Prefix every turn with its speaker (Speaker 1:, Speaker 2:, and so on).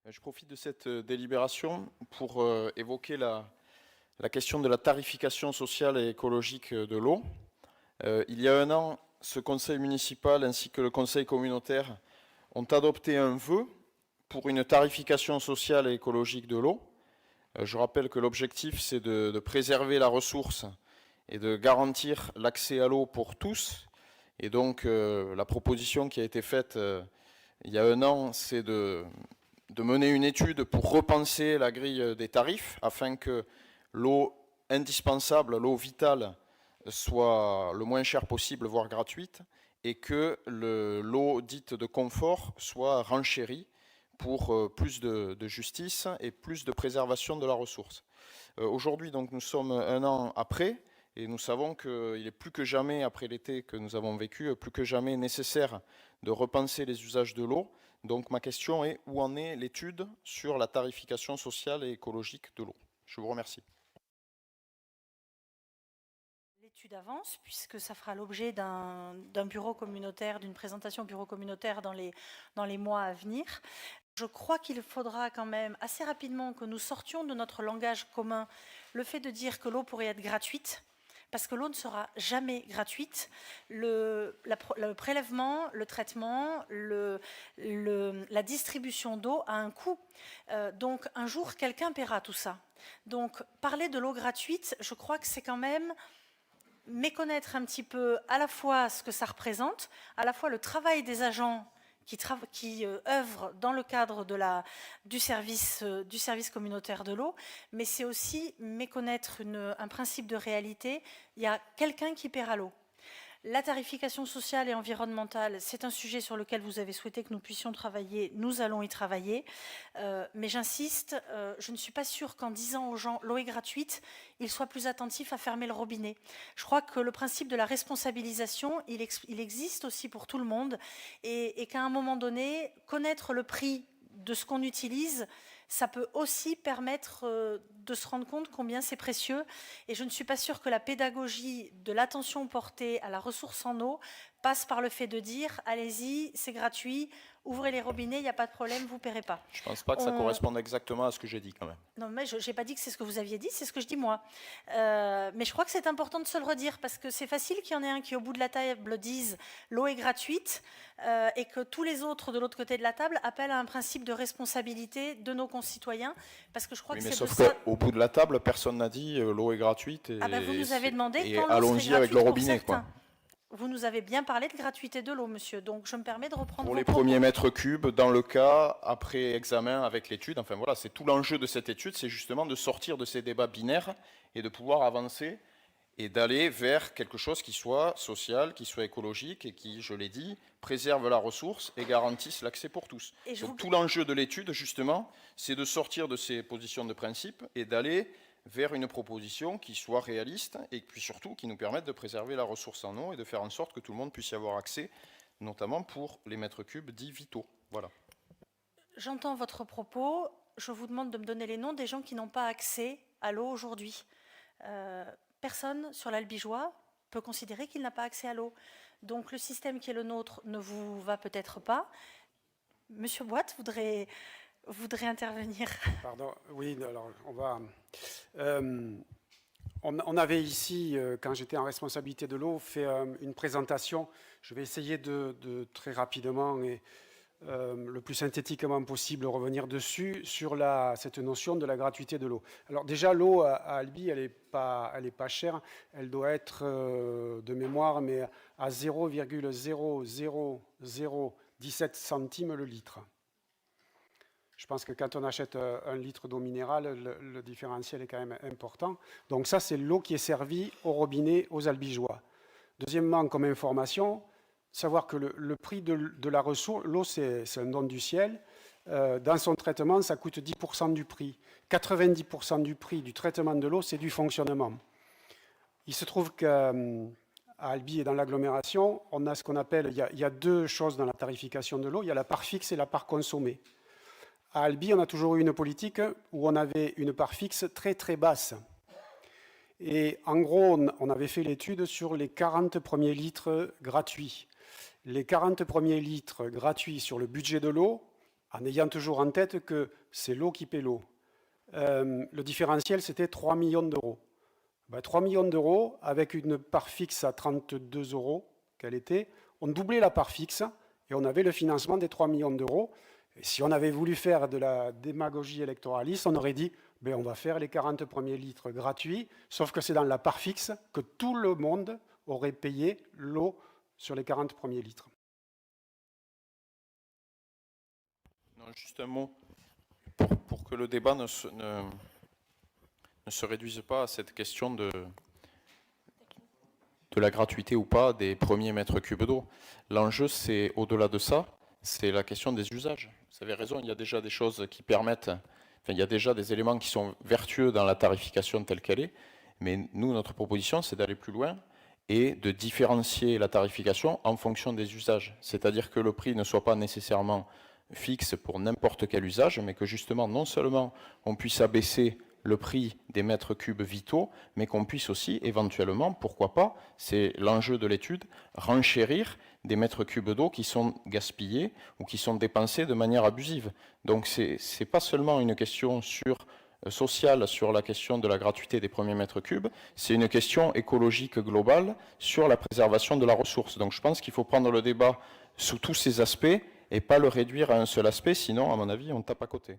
Speaker 1: Je profite de cette délibération pour évoquer la question de la tarification sociale et écologique de l'eau. Il y a un an, ce conseil municipal ainsi que le conseil communautaire ont adopté un vœu pour une tarification sociale et écologique de l'eau. Je rappelle que l'objectif, c'est de préserver la ressource et de garantir l'accès à l'eau pour tous. Et donc, la proposition qui a été faite il y a un an, c'est de mener une étude pour repenser la grille des tarifs afin que l'eau indispensable, l'eau vitale, soit le moins chère possible, voire gratuite, et que l'eau dite de confort soit renchérie pour plus de justice et plus de préservation de la ressource. Aujourd'hui, donc, nous sommes un an après, et nous savons qu'il est plus que jamais, après l'été que nous avons vécu, plus que jamais nécessaire de repenser les usages de l'eau. Donc ma question est, où en est l'étude sur la tarification sociale et écologique de l'eau? Je vous remercie.
Speaker 2: L'étude avance, puisque ça fera l'objet d'un bureau communautaire, d'une présentation au bureau communautaire dans les mois à venir. Je crois qu'il faudra quand même assez rapidement que nous sortions de notre langage commun le fait de dire que l'eau pourrait être gratuite, parce que l'eau ne sera jamais gratuite. Le prélèvement, le traitement, la distribution d'eau a un coût. Donc un jour, quelqu'un paiera tout ça. Donc parler de l'eau gratuite, je crois que c'est quand même méconnaître un petit peu à la fois ce que ça représente, à la fois le travail des agents qui œuvrent dans le cadre du service communautaire de l'eau, mais c'est aussi méconnaître un principe de réalité. Il y a quelqu'un qui paiera l'eau. La tarification sociale et environnementale, c'est un sujet sur lequel vous avez souhaité que nous puissions travailler. Nous allons y travailler. Mais j'insiste, je ne suis pas sûre qu'en disant aux gens l'eau est gratuite, ils soient plus attentifs à fermer le robinet. Je crois que le principe de la responsabilisation, il existe aussi pour tout le monde et qu'à un moment donné, connaître le prix de ce qu'on utilise, ça peut aussi permettre de se rendre compte combien c'est précieux. Et je ne suis pas sûre que la pédagogie de l'attention portée à la ressource en eau passe par le fait de dire « allez-y, c'est gratuit, ouvrez les robinets, il n'y a pas de problème, vous ne paierez pas ».
Speaker 1: Je ne pense pas que ça corresponde exactement à ce que j'ai dit quand même.
Speaker 2: Non, mais je n'ai pas dit que c'est ce que vous aviez dit, c'est ce que je dis moi. Mais je crois que c'est important de se le redire, parce que c'est facile qu'il y en ait un qui, au bout de la table, dise « l'eau est gratuite », et que tous les autres, de l'autre côté de la table, appellent à un principe de responsabilité de nos concitoyens, parce que je crois
Speaker 1: Oui,
Speaker 2: que
Speaker 1: mais
Speaker 2: c'est de
Speaker 1: sauf
Speaker 2: ça...
Speaker 1: qu'au bout de la table, personne n'a dit l'eau est gratuite et,
Speaker 2: Ah ben vous nous avez demandé
Speaker 1: et
Speaker 2: quand l'eau serait
Speaker 1: allons-y avec
Speaker 2: gratuite
Speaker 1: le
Speaker 2: pour
Speaker 1: robinet,
Speaker 2: certains.
Speaker 1: quoi.
Speaker 2: Vous nous avez bien parlé de gratuité de l'eau, monsieur, donc je me permets de reprendre
Speaker 1: Pour
Speaker 2: vos
Speaker 1: les
Speaker 2: propos.
Speaker 1: premiers mètres cubes, dans le cas, après examen avec l'étude, enfin voilà, c'est tout l'enjeu de cette étude, c'est justement de sortir de ces débats binaires et de pouvoir avancer et d'aller vers quelque chose qui soit social, qui soit écologique et qui, je l'ai dit, préserve la ressource et garantisse l'accès pour tous. Donc tout l'enjeu de l'étude, justement, c'est de sortir de ces positions de principe et d'aller vers une proposition qui soit réaliste et puis surtout qui nous permette de préserver la ressource en eau et de faire en sorte que tout le monde puisse y avoir accès, notamment pour les mètres cubes dits vitaux. Voilà.
Speaker 2: J'entends votre propos. Je vous demande de me donner les noms des gens qui n'ont pas accès à l'eau aujourd'hui. Personne sur l'Albigeois peut considérer qu'il n'a pas accès à l'eau. Donc le système qui est le nôtre ne vous va peut-être pas. Monsieur Boite voudrait intervenir.
Speaker 3: Pardon, oui, alors on va... on avait ici, quand j'étais en responsabilité de l'eau, fait une présentation. Je vais essayer de très rapidement et le plus synthétiquement possible revenir dessus sur cette notion de la gratuité de l'eau. Alors déjà, l'eau à Albi, elle n'est pas chère. Elle doit être de mémoire, mais à 0,00017 centimes le litre. Je pense que quand on achète un litre d'eau minérale, le différentiel est quand même important. Donc ça, c'est l'eau qui est servie au robinet aux Albigeois. Deuxièmement, comme information, savoir que le prix de la ressource, l'eau, c'est un don du ciel. Dans son traitement, ça coûte 10% du prix. 90% du prix du traitement de l'eau, c'est du fonctionnement. Il se trouve qu'à Albi et dans l'agglomération, on a ce qu'on appelle, il y a deux choses dans la tarification de l'eau. Il y a la part fixe et la part consommée. À Albi, on a toujours eu une politique où on avait une part fixe très très basse. Et en gros, on avait fait l'étude sur les 40 premiers litres gratuits. Les 40 premiers litres gratuits sur le budget de l'eau en ayant toujours en tête que c'est l'eau qui paie l'eau. Le différentiel, c'était 3 millions d'euros. 3 millions d'euros, avec une part fixe à 32 euros, qu'elle était, on doublait la part fixe et on avait le financement des 3 millions d'euros. Et si on avait voulu faire de la démagogie électoraliste, on aurait dit, on va faire les 40 premiers litres gratuits, sauf que c'est dans la part fixe que tout le monde aurait payé l'eau sur les 40 premiers litres.
Speaker 1: Non, juste un mot, pour que le débat ne se réduise pas à cette question de la gratuité ou pas des premiers mètres cubes d'eau. L'enjeu, c'est au-delà de ça, c'est la question des usages. Vous avez raison, il y a déjà des choses qui permettent, il y a déjà des éléments qui sont vertueux dans la tarification telle qu'elle est, mais nous, notre proposition, c'est d'aller plus loin et de différencier la tarification en fonction des usages. C'est-à-dire que le prix ne soit pas nécessairement fixe pour n'importe quel usage, mais que justement, non seulement on puisse abaisser le prix des mètres cubes vitaux, mais qu'on puisse aussi éventuellement, pourquoi pas, c'est l'enjeu de l'étude, renchérir des mètres cubes d'eau qui sont gaspillés ou qui sont dépensés de manière abusive. Donc c'est pas seulement une question sociale sur la question de la gratuité des premiers mètres cubes, c'est une question écologique globale sur la préservation de la ressource. Donc je pense qu'il faut prendre le débat sous tous ces aspects et pas le réduire à un seul aspect, sinon, à mon avis, on tape à côté.